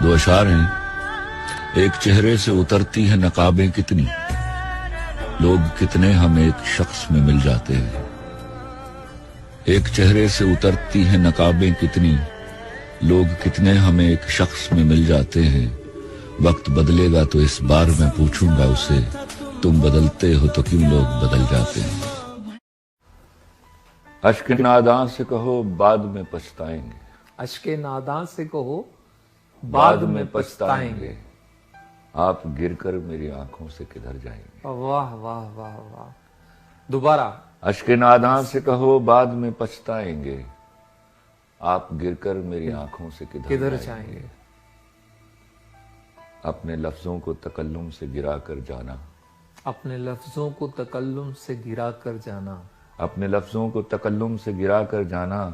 دو اشعار ہیں۔ ایک چہرے سے اترتی ہیں نقابیں کتنی، لوگ کتنے ہم ایک شخص میں مل جاتے ہیں۔ ایک چہرے سے اترتی ہیں نقابیں کتنی، لوگ کتنے ہم ایک شخص میں مل جاتے ہیں۔ وقت بدلے گا تو اس بار میں پوچھوں گا اسے، تم بدلتے ہو تو کیوں لوگ بدل جاتے ہیں۔ اشک ناداں سے کہو بعد میں پچھتائیں گے، اشک ناداں سے کہو بعد میں پچھتائیں گے۔ آپ گر کر میری آنکھوں سے کدھر جائیں گے۔ واہ واہ واہ واہ، دوبارہ۔ اشک ناداں سے کہو بعد میں پچھتائیں گے، آپ گر کر میری آنکھوں سے کدھر جائیں گے۔ اپنے لفظوں کو تکلم سے گرا کر جانا، اپنے لفظوں کو تکلم سے گرا کر جانا، اپنے لفظوں کو تکلم سے گرا کر جانا،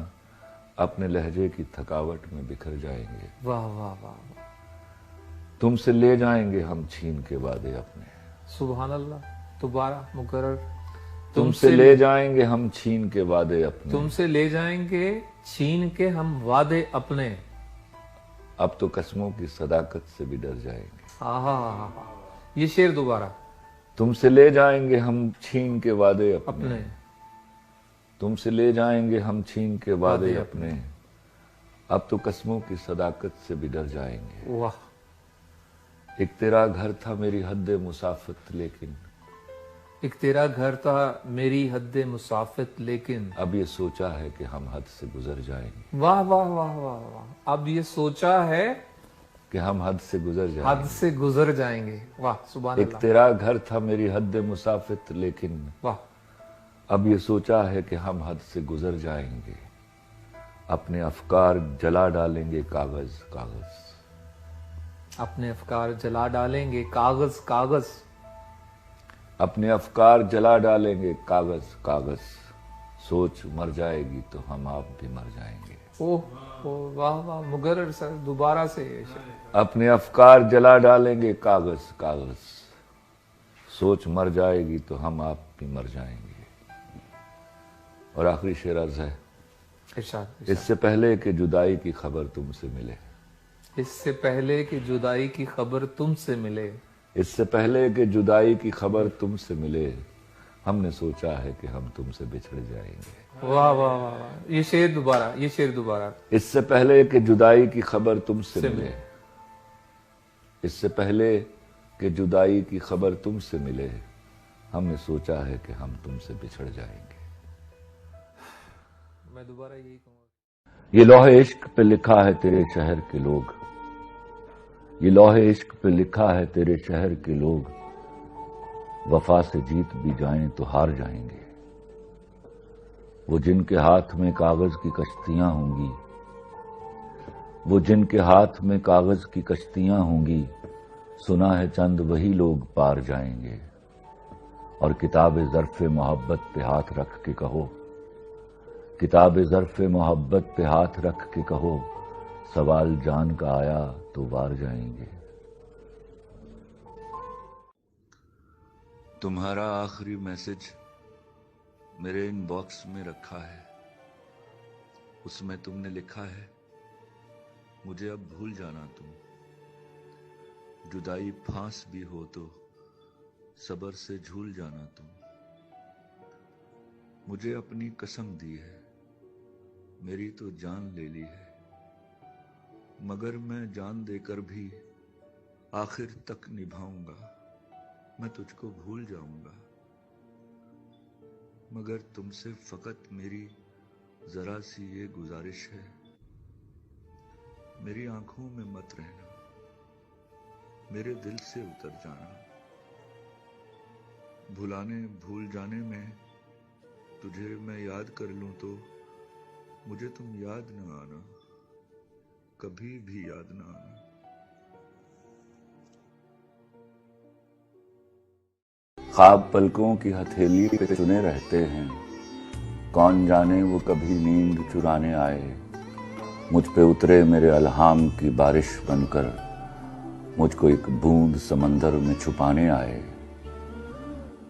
اپنے لہجے کی تھکاوٹ میں بکھر جائیں گے۔ واہ واہ واہ واہ، تم سے لے جائیں گے ہم چھین کے وعدے اپنے، سبحان اللہ۔ دوبارہ مکرر۔ تم سے لے جائیں گے ہم چھین کے وعدے اپنے، تم سے لے جائیں گے چھین کے ہم وعدے اپنے، اب تو قسموں کی صداقت سے بھی ڈر جائیں گے۔ آہا، یہ شعر دوبارہ۔ تم سے لے جائیں گے ہم چھین کے وعدے اپنے، اپنے، تم سے لے جائیں گے ہم چھین کے وعدے اپنے، اب تو قسموں کی صداقت سے بھی ڈر جائیں گے۔ واہ، ایک تیرا گھر تھا میری حد مسافت لیکن، ایک تیرا گھر تھا میری حد مسافت لیکن، اب یہ سوچا ہے کہ ہم حد سے گزر جائیں گے۔ واہ واہ واہ واہ واہ، اب یہ سوچا ہے کہ ہم حد سے گزر جائیں حد گے۔ سے گزر جائیں گے۔ واہ سبحان ایک اللہ، تیرا گھر تھا میری حد مسافت لیکن، واہ، اب یہ سوچا ہے کہ ہم حد سے گزر جائیں گے۔ اپنے افکار جلا ڈالیں گے کاغذ کاغذ، اپنے افکار جلا ڈالیں گے کاغذ کاغذ، اپنے افکار جلا ڈالیں گے کاغذ کاغذ، سوچ مر جائے گی تو ہم آپ بھی مر جائیں گے۔ اوہ واہ واہ، مغرر سر، دوبارہ سے یہ شعر۔ اپنے افکار جلا ڈالیں گے کاغذ کاغذ، سوچ مر جائے گی تو ہم آپ بھی مر جائیں گے۔ اور آخری شعر عرض ہے، ارشاد، اس سے پہلے کہ جدائی کی خبر تم سے ملے، اس سے پہلے کہ جدائی کی خبر تم سے ملے، اس سے پہلے کہ جدائی کی خبر تم سے ملے، ہم نے سوچا ہے کہ ہم تم سے بچھڑ جائیں گے۔ واہ واہ واہ واہ، یہ شعر دوبارہ، یہ شعر دوبارہ۔ اس سے پہلے کہ جدائی کی خبر تم سے ملے، اس سے پہلے کہ جدائی کی خبر تم سے ملے، ہم نے سوچا ہے کہ ہم تم سے بچھڑ جائیں گے۔ میں دوبارہ یہی کہوں گا، یہ لوح عشق پہ لکھا ہے تیرے شہر کے لوگ، یہ لوح عشق پہ لکھا ہے تیرے شہر کے لوگ، وفا سے جیت بھی جائیں تو ہار جائیں گے۔ وہ جن کے ہاتھ میں کاغذ کی کشتیاں ہوں گی، وہ جن کے ہاتھ میں کاغذ کی کشتیاں ہوں گی، سنا ہے چند وہی لوگ پار جائیں گے۔ اور کتاب ظرف محبت پہ ہاتھ رکھ کے کہو، کتاب ظرف محبت پہ ہاتھ رکھ کے کہو، سوال جان کا آیا تو وار جائیں گے۔ تمہارا آخری میسج میرے ان باکس میں رکھا ہے، اس میں تم نے لکھا ہے، مجھے اب بھول جانا تم، جدائی پھانس بھی ہو تو صبر سے جھول جانا تم۔ مجھے اپنی قسم دی ہے، میری تو جان لے لی ہے، مگر میں جان دے کر بھی آخر تک نبھاؤں گا، میں تجھ کو بھول جاؤں گا، مگر تم سے فقط میری ذرا سی یہ گزارش ہے، میری آنکھوں میں مت رہنا، میرے دل سے اتر جانا، بھول جانے میں تجھے میں یاد کر لوں تو مجھے تم یاد نہ آنا، کبھی بھی یاد نہ آنا۔ خواب پلکوں کی ہتھیلی پہ چنے رہتے ہیں، کون جانے وہ کبھی نیند چرانے آئے، مجھ پہ اترے میرے الہام کی بارش بن کر، مجھ کو ایک بوند سمندر میں چھپانے آئے۔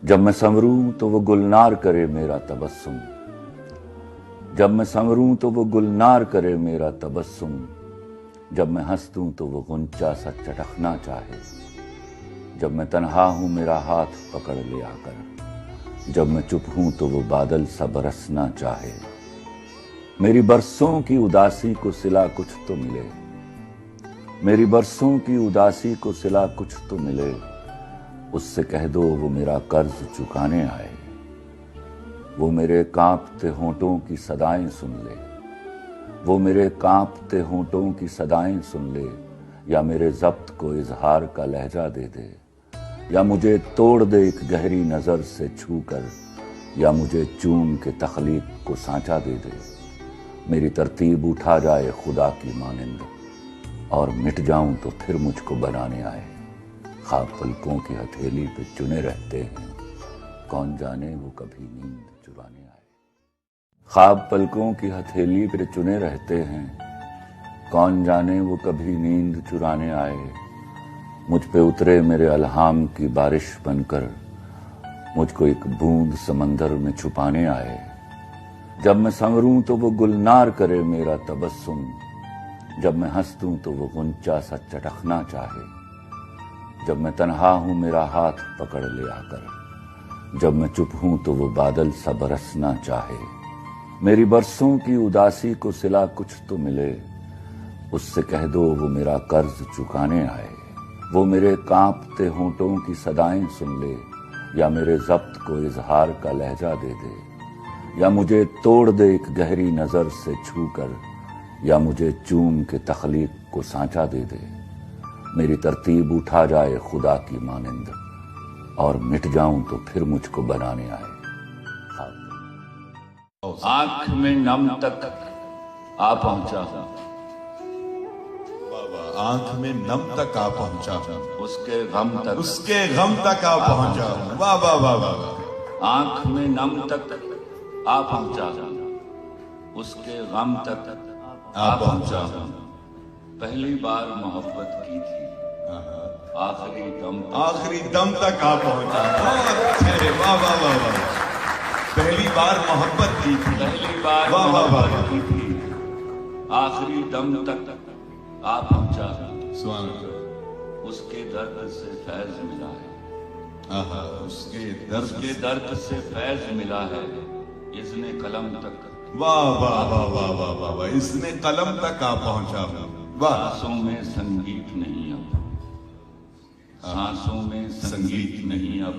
جب میں سنوروں تو وہ گلنار کرے میرا تبسم، جب میں سنوروں تو وہ گلنار کرے میرا تبسم، جب میں ہنس دوں تو وہ غنچہ سا چٹکنا چاہے، جب میں تنہا ہوں میرا ہاتھ پکڑ لے آ کر، جب میں چپ ہوں تو وہ بادل سا برسنا چاہے، میری برسوں کی اداسی کو صلہ کچھ تو ملے، میری برسوں کی اداسی کو صلہ کچھ تو ملے، اس سے کہہ دو وہ میرا قرض چکانے آئے، وہ میرے کانپتے ہونٹوں کی صدائیں سن لے، وہ میرے کانپتے ہونٹوں کی صدائیں سن لے، یا میرے ضبط کو اظہار کا لہجہ دے دے، یا مجھے توڑ دے ایک گہری نظر سے چھو کر، یا مجھے چوم کے تخلیق کو سانچا دے دے، میری ترتیب اٹھا جائے خدا کی مانند، اور مٹ جاؤں تو پھر مجھ کو بنانے آئے، خواب پلکوں کی ہتھیلی پہ چنے رہتے ہیں، کون جانے وہ کبھی نیند چرانے آئے، خواب پلکوں کی ہتھیلی پہ چنے رہتے ہیں، کون جانے وہ کبھی نیند چرانے آئے، مجھ پہ اترے میرے الہام کی بارش بن کر، مجھ کو ایک بوند سمندر میں چھپانے آئے، جب میں سنوروں تو وہ گلنار کرے میرا تبسم، جب میں ہنس دوں تو وہ غنچہ سا چٹکنا چاہے، جب میں تنہا ہوں میرا ہاتھ پکڑ لے آ کر، جب میں چپ ہوں تو وہ بادل سا برسنا چاہے، میری برسوں کی اداسی کو صلہ کچھ تو ملے، اس سے کہہ دو وہ میرا قرض چکانے آئے، وہ میرے کانپتے ہونٹوں کی صدائیں سن لے، یا میرے ضبط کو اظہار کا لہجہ دے دے، یا مجھے توڑ دے ایک گہری نظر سے چھو کر، یا مجھے چوم کے تخلیق کو سانچا دے دے، میری ترتیب اٹھا جائے خدا کی مانند، اور مٹ جاؤں تو پھر مجھ کو بنانے آئے۔ آنکھ میں نم تک آ پہنچا ہوں، آنکھ میں نم تک آ پہنچا ہوں، اس کے غم تک، اس کے غم تک آ پہنچا ہوں، واہ واہ واہ واہ، آنکھ میں نم تک آ پہنچا ہوں، اس کے غم تک آ پہنچا ہوں، پہلی بار محبت کی تھی، آخری دم تک آ پہنچا ہوں، واہ واہ واہ واہ، پہلی بار محبت کی تھی، پہلی بار واہ واہ واہ محبت کی تھی، آخری دم تک آ پہنچا ہوں، سبحان اللہ، اس کے درد سے فیض ملا ہے، آہا، اس کے اس کے درد سے فیض ملا ہے، اذن قلم تک، واہ واہ واہ واہ واہ واہ واہ، اس نے قلم تک آ پہنچا ہوں، واہ، سانسوں میں سنگیت نہیں اب، سانسوں میں سنگیت نہیں اب،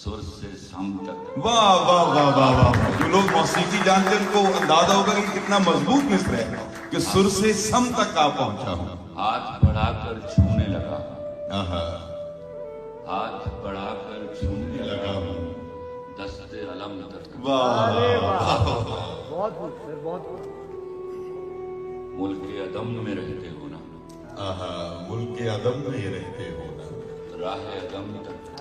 سر سے سم تک، واہ واہ واہ واہ واہ، جو لوگ موسیقی جانتے ہیں ان کو اندازہ ہوگا کہ کتنا مضبوط مصر ہے کہ سر سے سم تک آ پہنچا ہوں، ہاتھ بڑھا کر چھونے لگا، آہا، ہاتھ بڑھا کر چھونے لگا ہوں، دست علم تک، واہ ملک عدم میں رہتے ہونا، آہا، ملک عدم میں رہتے ہونا، راہ عدم تک،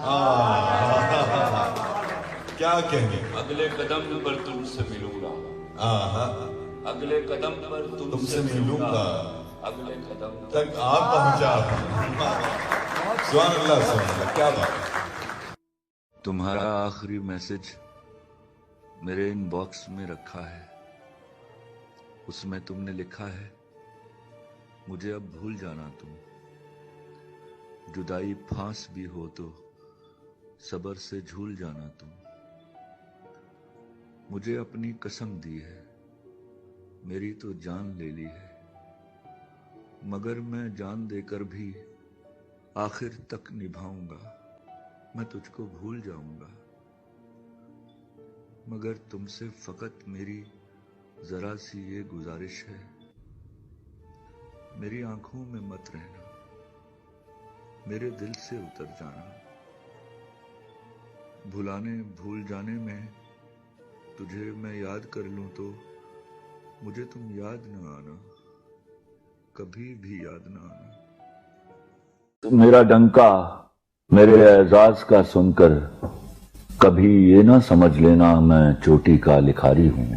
کیا کہنے، اگلے قدم پر تم سے ملوں گا، آہا، اگلے قدم پر تم سے ملوں گا، اگلے قدم تک آ پہنچا ہوں، سبحان اللہ سبحان اللہ، کیا بات، تمہارا آخری میسج میرے ان باکس میں رکھا ہے، اس میں تم نے لکھا ہے مجھے اب بھول جانا تم، جدائی پھانس بھی ہو تو صبر سے جھول جانا تم، مجھے اپنی قسم دی ہے میری تو جان لے لی ہے، مگر میں جان دے کر بھی آخر تک نبھاؤں گا، میں تجھ کو بھول جاؤں گا، مگر تم سے فقط میری ذرا سی یہ گزارش ہے، میری آنکھوں میں مت رہنا، میرے دل سے اتر جانا، بھول جانے میں تجھے میں یاد کر لوں تو مجھے تم یاد نہ آنا، کبھی بھی یاد نہ آنا، میرا ڈنکا میرے اعزاز کا سن کر کبھی یہ نہ سمجھ لینا میں چوٹی کا لکھاری ہوں،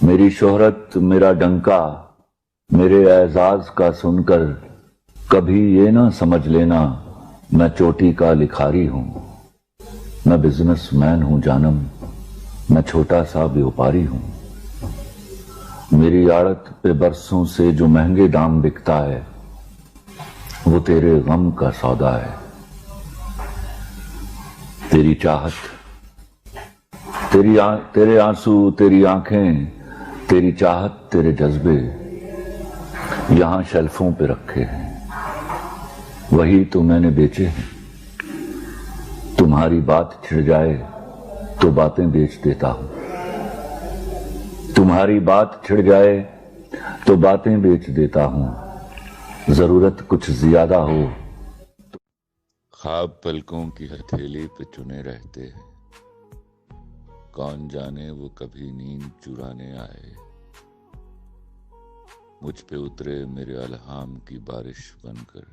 میری شہرت میرا ڈنکا میرے اعزاز کا سن کر کبھی یہ نہ سمجھ لینا میں چوٹی کا لکھاری ہوں، میں بزنس مین ہوں جانم، میں چھوٹا سا بیوپاری ہوں، میری آڑت پہ برسوں سے جو مہنگے دام بکتا ہے وہ تیرے غم کا سودا ہے. تیری چاہت، تیرے آنسو، تیری آنکھیں، تیری چاہت، تیرے جذبے یہاں شیلفوں پہ رکھے ہیں، وہی تو میں نے بیچے ہیں. تمہاری بات چھڑ جائے تو باتیں بیچ دیتا ہوں، تمہاری بات چھڑ جائے تو باتیں بیچ دیتا ہوں. ضرورت کچھ زیادہ ہو. خواب پلکوں کی ہتھیلی پہ چنے رہتے ہیں، کون جانے وہ کبھی نیند چرانے آئے. مجھ پہ اترے میرے الہام کی بارش بن کر،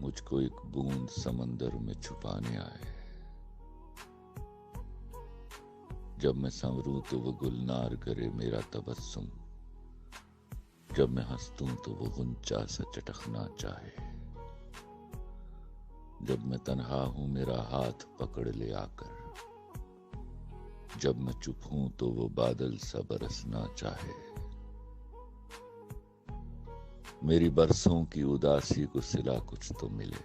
مجھ کو ایک بوند سمندر میں چھپانے آئے. جب میں سنوروں تو وہ گلنار کرے میرا تبسم، جب میں ہنسوں تو وہ غنچہ سا چٹکنا چاہے. جب میں تنہا ہوں میرا ہاتھ پکڑ لے آ کر، جب میں چپ ہوں تو وہ بادل سا برسنا چاہے. میری برسوں کی اداسی کو صلہ کچھ تو ملے،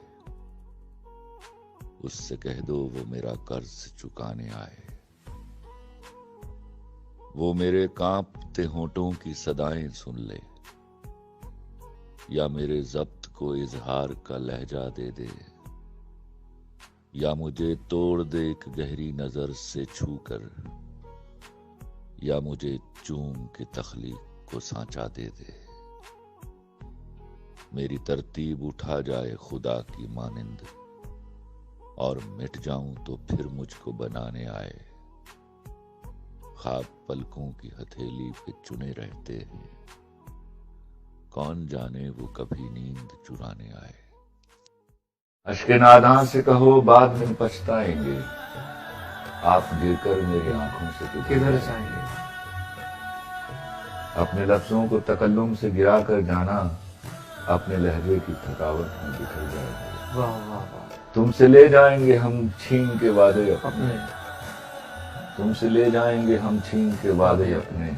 اس سے کہہ دو وہ میرا قرض چکانے آئے. وہ میرے کانپتے ہونٹوں کی صدائیں سن لے، یا میرے ضبط کو اظہار کا لہجہ دے دے، یا مجھے توڑ دے ایک گہری نظر سے چھو کر، یا مجھے چوم کے تخلیق کو سانچہ دے دے. میری ترتیب اٹھا جائے خدا کی مانند، اور مٹ جاؤں تو پھر مجھ کو بنانے آئے. خواب پلکوں کی ہتھیلی پہ چنے رہتے ہیں، کون جانے وہ کبھی نیند چرانے آئے. اشک ناداں سے کہو بعد میں پچھتائیں گے، آپ گر کر میری آنکھوں سے کدھر جائیں گے. اپنے لفظوں کو تکلم سے گرا کر جانا اپنے لہجے کی تھکاوٹ میں بکھر جائے گا. واہ واہ واہ. تم سے لے جائیں گے ہم چھین کے وعدے اپنے تم سے لے جائیں گے ہم چھین کے وعدے اپنے.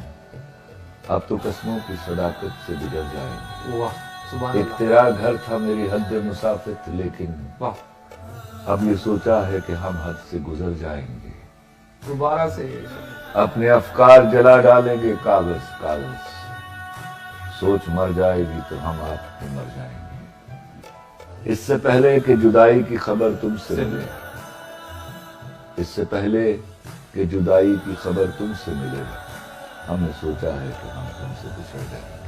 اب تو قسموں کی صداقت سے گزر جائیں گے. واہ سبحان ایک اللہ. تیرا گھر تھا میری حد مسافت، لیکن واہ اب یہ سوچا ہے کہ ہم حد سے گزر جائیں گے. دوبارہ سے اپنے افکار جلا ڈالیں گے کاغذ کاغذ. سوچ مر جائے گی تو ہم آپ کو مر جائیں گے. اس سے پہلے کہ جدائی کی خبر تم سے ملے، اس سے پہلے کہ جدائی کی خبر تم سے ملے، ہم نے سوچا ہے کہ ہم تم سے بچھڑ جائیں گے.